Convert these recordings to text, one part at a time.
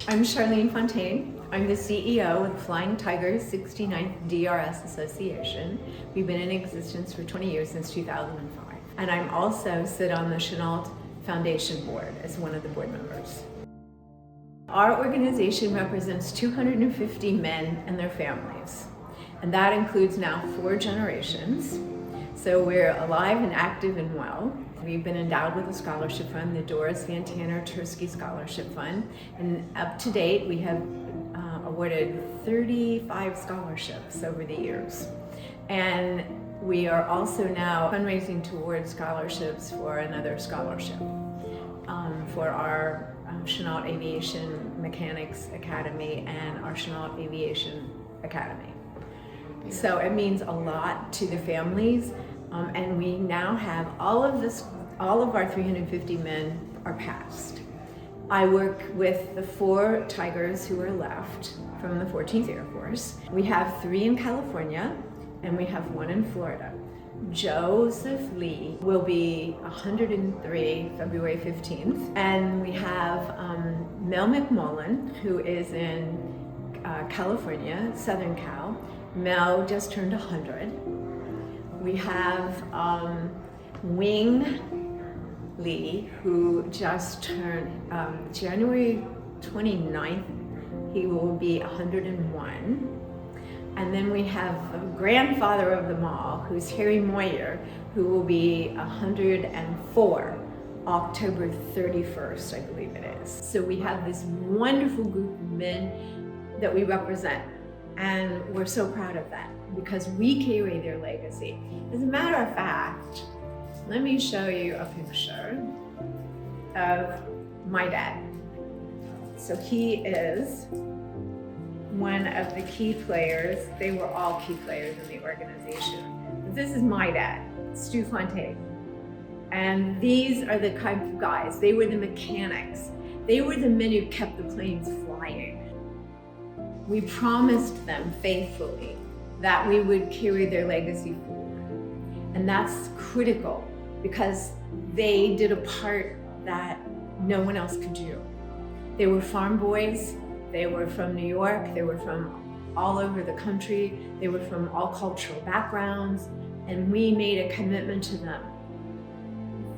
I'm Charlene Fontaine. I'm the CEO of Flying Tigers 69th DRS Association. We've been in existence for 20 years, since 2005. And I'm also sit on the Chenault Foundation board as one of the board members. Our organization represents 250 men and their families. And that includes now 4 generations. So we're alive and active and well. We've been endowed with a scholarship fund, the Doris Van Tanner Tursky Scholarship Fund. And up to date, we have awarded 35 scholarships over the years. And we are also now fundraising towards scholarships for another scholarship for our Chenault Aviation Mechanics Academy and our Chenault Aviation Academy. So it means a lot to the families. And we now have all of our 350 men are passed. I work with the 4 Tigers who are left from the 14th Air Force. We have 3 in California and we have 1 in Florida. Joseph Lee will be 103 February 15th. And we have Mel McMullen, who is in California, Southern Cal. Mel just turned 100. We have Wing Lee, who just turned January 29th, he will be 101. And then we have the grandfather of them all, who's Harry Moyer, who will be 104, October 31st, I believe it is. So we have this wonderful group of men that we represent. And we're so proud of that because we carry their legacy. As a matter of fact, let me show you a picture of my dad. So he is one of the key players. They were all key players in the organization. But this is my dad, Stu Fontaine. And these are the kind of guys. They were the mechanics. They were the men who kept the planes flying. We promised them faithfully that we would carry their legacy forward. And that's critical because they did a part that no one else could do. They were farm boys, they were from New York, they were from all over the country, they were from all cultural backgrounds, and we made a commitment to them.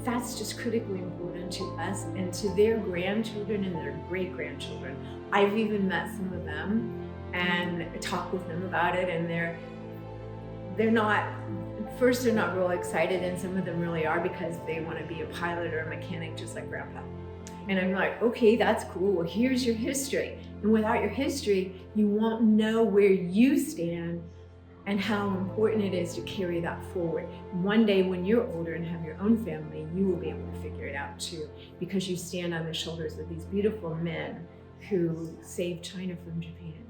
That's just critically important to us and to their grandchildren and their great-grandchildren. I've even met some of them and talked with them about it, and they're not real excited, and some of them really are because they want to be a pilot or a mechanic just like Grandpa. And I'm like, okay, that's cool. Well, here's your history. And without your history, you won't know where you stand and how important it is to carry that forward. One day when you're older and have your own family, you will be able to figure it out too, because you stand on the shoulders of these beautiful men who saved China from Japan.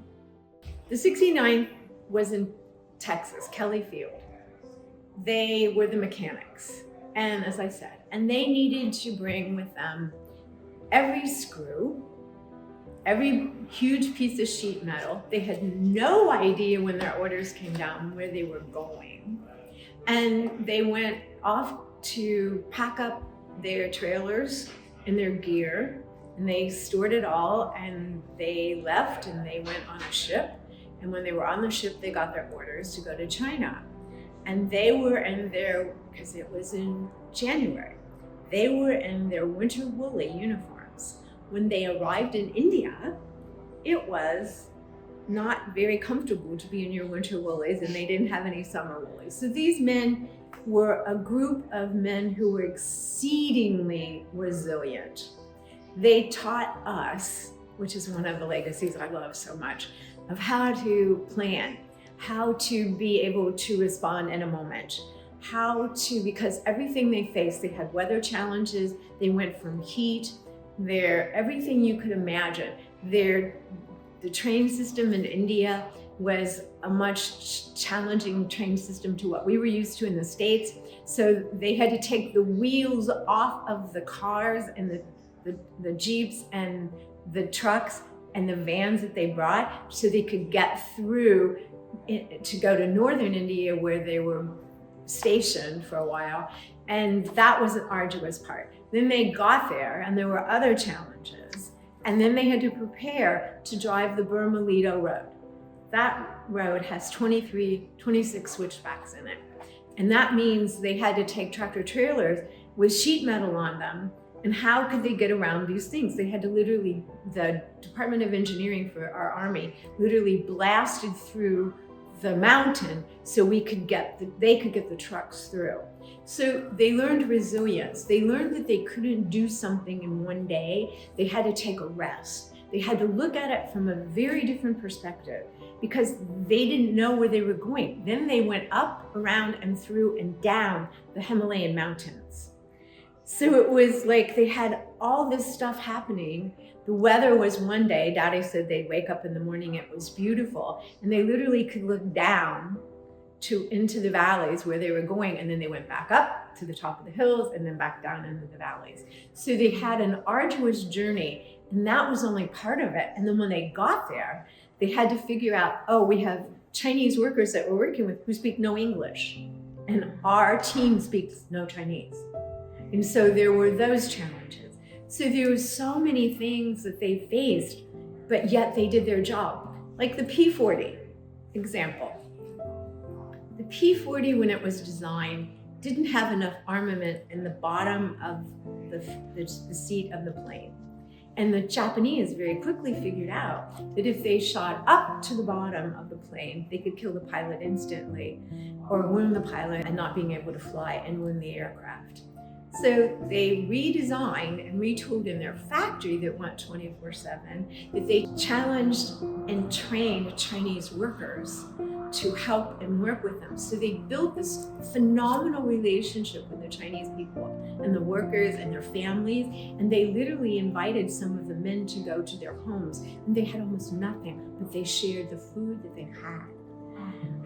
The 69th was in Texas, Kelly Field. They were the mechanics, and as I said, and they needed to bring with them every screw, every huge piece of sheet metal. They had no idea when their orders came down where they were going. And they went off to pack up their trailers and their gear, and they stored it all, and they left and they went on a ship. And when they were on the ship, they got their orders to go to China. And they were in their, because it was in January, they were in their winter woolly uniforms. When they arrived in India, it was not very comfortable to be in your winter woolies, and they didn't have any summer woolies. So these men were a group of men who were exceedingly resilient. They taught us, which is one of the legacies I love so much, of how to plan, how to be able to respond in a moment, because everything they faced, they had weather challenges, they went from heat, everything you could imagine. The train system in India was a much challenging train system to what we were used to in the States. So they had to take the wheels off of the cars and the Jeeps and the trucks and the vans that they brought so they could get through to go to northern India where they were stationed for a while. And that was an arduous part. Then they got there and there were other challenges. And then they had to prepare to drive the Burma-Lido Road. That road has 26 switchbacks in it. And that means they had to take tractor trailers with sheet metal on them. And how could they get around these things? They had to literally, the Department of Engineering for our Army literally blasted through the mountain so they could get the trucks through. So they learned resilience. They learned that they couldn't do something in one day. They had to take a rest. They had to look at it from a very different perspective because they didn't know where they were going. Then they went up, around, and through and down the Himalayan mountains. So it was like they had all this stuff happening. The weather was one day, Daddy said they'd wake up in the morning, it was beautiful, and they literally could look down into the valleys where they were going, and then they went back up to the top of the hills and then back down into the valleys. So they had an arduous journey, and that was only part of it. And then when they got there, they had to figure out, oh, we have Chinese workers that we're working with who speak no English, and our team speaks no Chinese. And so there were those challenges. So there were so many things that they faced, but yet they did their job. Like the P-40 example. The P-40, when it was designed, didn't have enough armament in the bottom of the seat of the plane. And the Japanese very quickly figured out that if they shot up to the bottom of the plane, they could kill the pilot instantly or wound the pilot and not being able to fly and wound the aircraft. So they redesigned and retooled in their factory that went 24/7, that they challenged and trained Chinese workers to help and work with them. So they built this phenomenal relationship with the Chinese people and the workers and their families. And they literally invited some of the men to go to their homes, and they had almost nothing, but they shared the food that they had.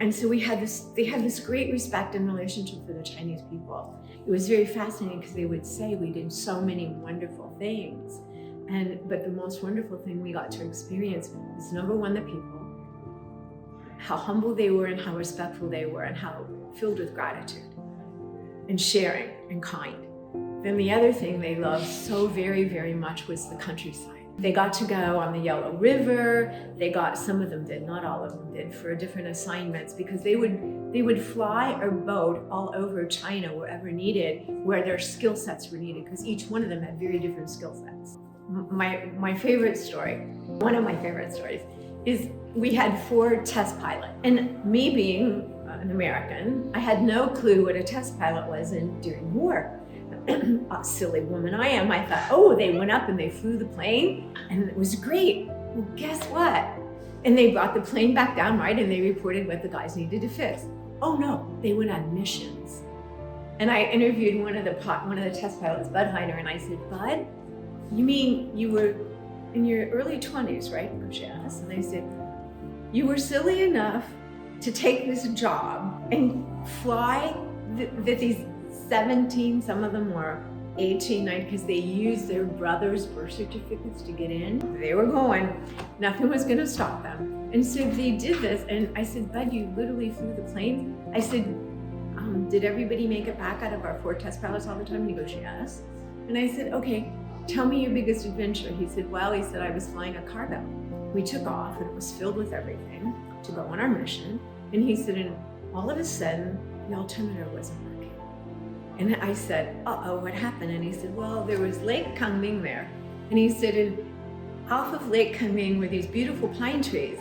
And so they had this great respect and relationship for the Chinese people. It was very fascinating because they would say we did so many wonderful things. But the most wonderful thing we got to experience was, number one, the people, how humble they were and how respectful they were and how filled with gratitude and sharing and kind. Then the other thing they loved so very, very much was the countryside. They got to go on the Yellow River. Some of them did, not all of them did, for different assignments, because they would fly or boat all over China wherever needed, where their skill sets were needed, because each one of them had very different skill sets. My favorite story, one of my favorite stories, is we had 4 test pilots. And me being an American, I had no clue what a test pilot was during war. A silly woman I am, I thought, oh, they went up and they flew the plane and it was great. Well, guess what? And they brought the plane back down, right? And they reported what the guys needed to fix. Oh no, they went on missions. And I interviewed one of the test pilots, Bud Heiner, and I said, Bud, you mean you were in your early 20s, right? Yes. And I said, you were silly enough to take this job and fly these 17, some of them were 18, 19, because they used their brother's birth certificates to get in. They were going, nothing was gonna stop them. And so they did this, and I said, Bud, you literally flew the plane? I said, did everybody make it back out of our 4 test pilots all the time? And he goes, yes. And I said, okay, tell me your biggest adventure. He said, well, I was flying a cargo. We took off, and it was filled with everything to go on our mission. And he said, and all of a sudden, the altimeter wasn't working. And I said, uh-oh, what happened? And he said, well, there was Lake Kunming there. And he said, and off of Lake Kunming were these beautiful pine trees.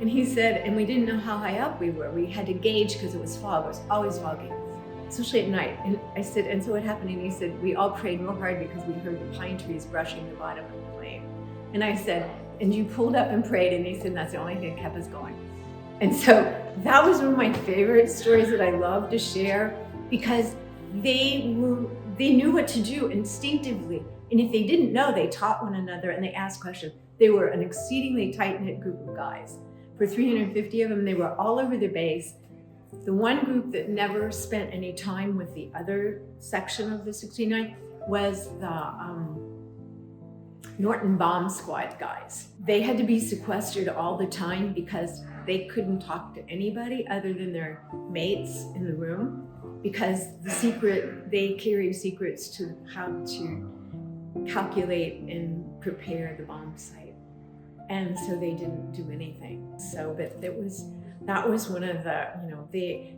And he said, and we didn't know how high up we were. We had to gauge because it was fog. It was always foggy, especially at night. And I said, and so what happened? And he said, we all prayed real hard because we heard the pine trees brushing the bottom of the plane. And I said, and you pulled up and prayed? And he said, that's the only thing that kept us going. And so that was one of my favorite stories that I love to share, because they knew what to do instinctively. And if they didn't know, they taught one another and they asked questions. They were an exceedingly tight-knit group of guys. For 350 of them, they were all over the base. The one group that never spent any time with the other section of the 69th was the Norton Bomb Squad guys. They had to be sequestered all the time because they couldn't talk to anybody other than their mates in the room, because they carried secrets to how to calculate and prepare the bomb site. And so they didn't do anything. So, but that was one of the,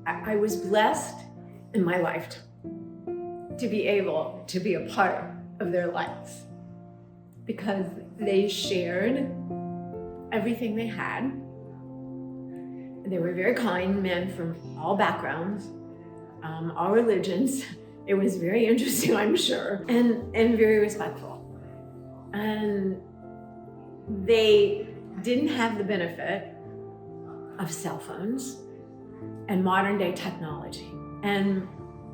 I was blessed in my lifetime to be able to be a part of their lives, because they shared everything they had. They were very kind men from all backgrounds, all religions. It was very interesting, I'm sure, and very respectful. And they didn't have the benefit of cell phones and modern day technology. And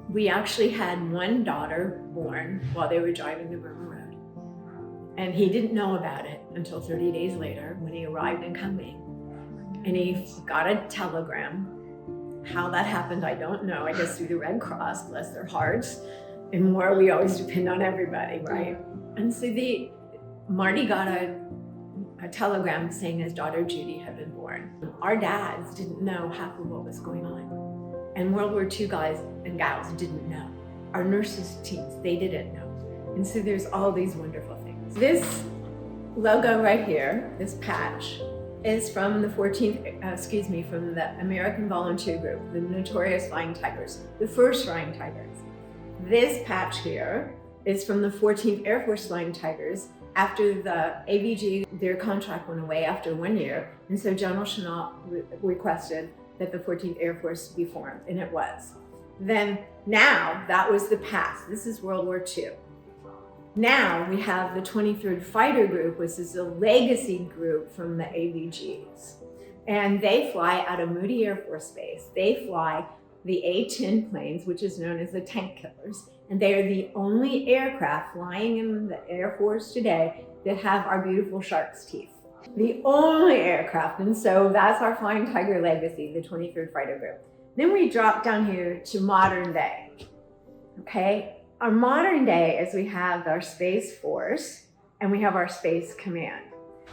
we actually had one daughter born while they were driving the Burma Road. And he didn't know about it until 30 days later when he arrived in Kunming. And he got a telegram. How that happened, I don't know. I guess through the Red Cross, bless their hearts. In war, we always depend on everybody, right? And so Marty got a telegram saying his daughter Judy had been born. Our dads didn't know half of what was going on. And World War II guys and gals didn't know. Our nurses teams, they didn't know. And so there's all these wonderful things. This logo right here, this patch, is from the from the American Volunteer Group, the notorious Flying Tigers, the first Flying Tigers. This patch here is from the 14th Air Force Flying Tigers. After the AVG, their contract went away after 1 year, and so General Chennault requested that the 14th Air Force be formed, and it was. Then now, that was the past. This is World War II. Now we have the 23rd Fighter Group, which is a legacy group from the AVGs. And they fly out of Moody Air Force Base. They fly the A-10 planes, which is known as the tank killers. And they are the only aircraft flying in the Air Force today that have our beautiful shark's teeth. The only aircraft. And so that's our Flying Tiger legacy, the 23rd Fighter Group. Then we drop down here to modern day, okay? Our modern day is we have our Space Force and we have our Space Command.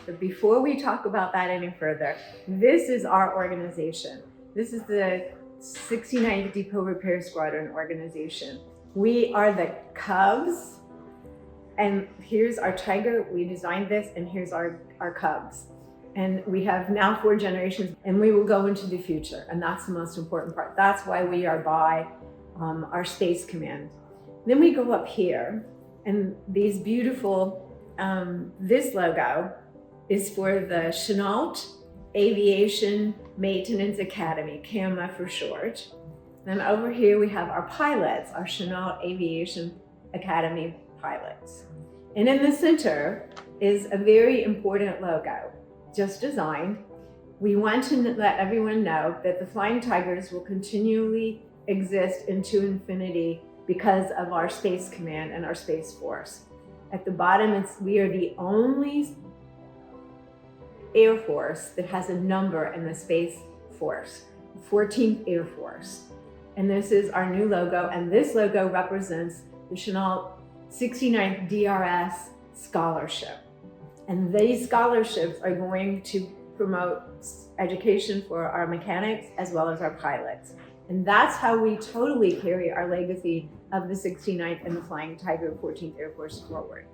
But before we talk about that any further, this is our organization. This is the 69th Depot Repair Squadron organization. We are the Cubs, and here's our Tiger. We designed this, and here's our Cubs. And we have now 4 generations, and we will go into the future, and that's the most important part. That's why we are by our Space Command. Then we go up here, and these beautiful, this logo is for the Chennault Aviation Maintenance Academy, CAMA for short. Then over here we have our pilots, our Chennault Aviation Academy pilots. And in the center is a very important logo, just designed. We want to let everyone know that the Flying Tigers will continually exist into infinity because of our Space Command and our Space Force. At the bottom, we are the only Air Force that has a number in the Space Force, 14th Air Force. And this is our new logo, and this logo represents the Chennault 69th DRS Scholarship. And these scholarships are going to promote education for our mechanics as well as our pilots. And that's how we totally carry our legacy of the 69th and the Flying Tiger 14th Air Force forward.